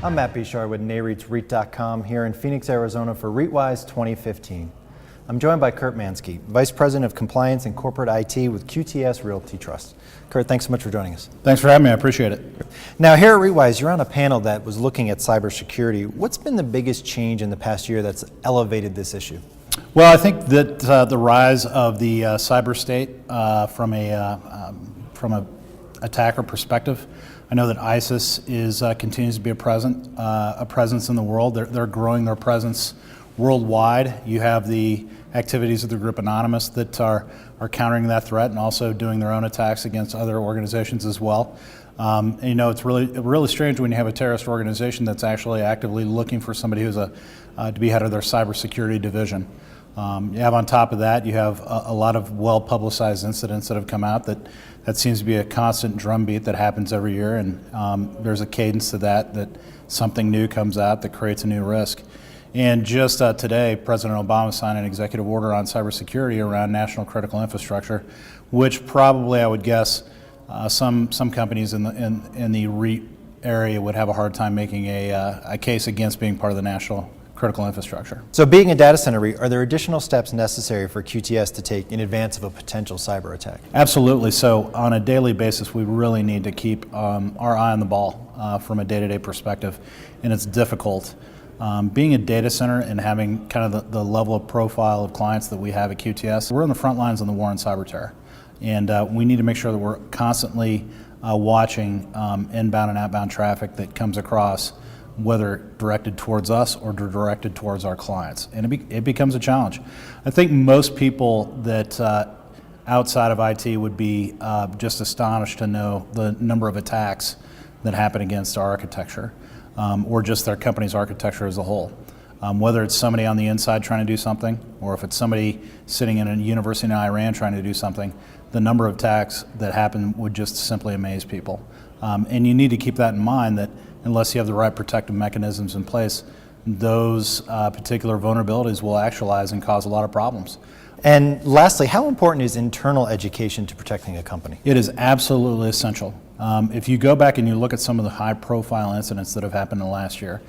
I'm Matt Bishard with NAREITWise here in Phoenix, Arizona for REITWise 2015. I'm joined by Kurt Manske, Vice President of Compliance and Corporate IT with QTS Realty Trust. Kurt, thanks so much for joining us. Thanks for having me. I appreciate it. Now, here at REITWise, you're on a panel that was looking at cybersecurity. What's been the biggest change in the past year that's elevated this issue? Well, I think that the rise of the cyber state from a attacker perspective. I know that ISIS continues to be a presence in the world. They're growing their presence worldwide. You have the activities of the group Anonymous that are countering that threat and also doing their own attacks against other organizations as well. And, you know, it's really strange when you have a terrorist organization that's actually actively looking for somebody who's to be head of their cybersecurity division. You have on top of that, you have a lot of well-publicized incidents that have come out that seems to be a constant drumbeat that happens every year, and there's a cadence to that something new comes out that creates a new risk. And just today, President Obama signed an executive order on cybersecurity around national critical infrastructure, which probably, I would guess, some companies in the REIT area would have a hard time making a case against being part of the national critical infrastructure. So being a data center REIT, are there additional steps necessary for QTS to take in advance of a potential cyber attack? Absolutely. So on a daily basis, we really need to keep our eye on the ball from a day-to-day perspective, and it's difficult. Being a data center and having kind of the level of profile of clients that we have at QTS, we're on the front lines on the war on cyber terror. And we need to make sure that we're constantly watching inbound and outbound traffic that comes across, whether directed towards us or directed towards our clients. And it becomes a challenge. I think most people that outside of IT would be just astonished to know the number of attacks that happen against our architecture or just their company's architecture as a whole. Whether it's somebody on the inside trying to do something, or if it's somebody sitting in a university in Iran trying to do something, the number of attacks that happen would just simply amaze people. And you need to keep that in mind, that unless you have the right protective mechanisms in place, those particular vulnerabilities will actualize and cause a lot of problems. And lastly, how important is internal education to protecting a company? It is absolutely essential. If you go back and you look at some of the high-profile incidents that have happened in the last year,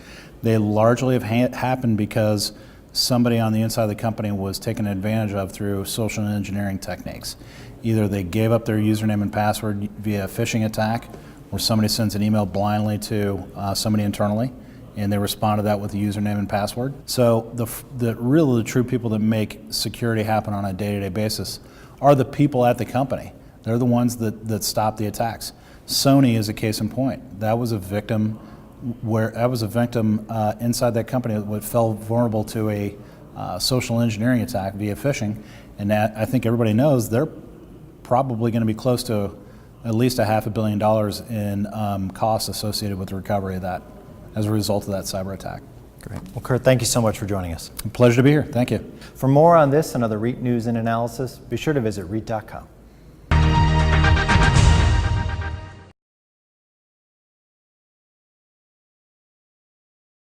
they largely have happened because somebody on the inside of the company was taken advantage of through social engineering techniques. Either they gave up their username and password via a phishing attack, or somebody sends an email blindly to somebody internally, and they respond to that with a username and password. So the true people that make security happen on a day-to-day basis are the people at the company. They're the ones that stop the attacks. Sony is a case in point. That was a victim inside that company that fell vulnerable to a social engineering attack via phishing, and that, I think everybody knows, they're probably going to be close to at least $500 million in costs associated with the recovery of that as a result of that cyber attack. Great. Well, Kurt, thank you so much for joining us. A pleasure to be here. Thank you. For more on this and other REIT news and analysis, be sure to visit REIT.com.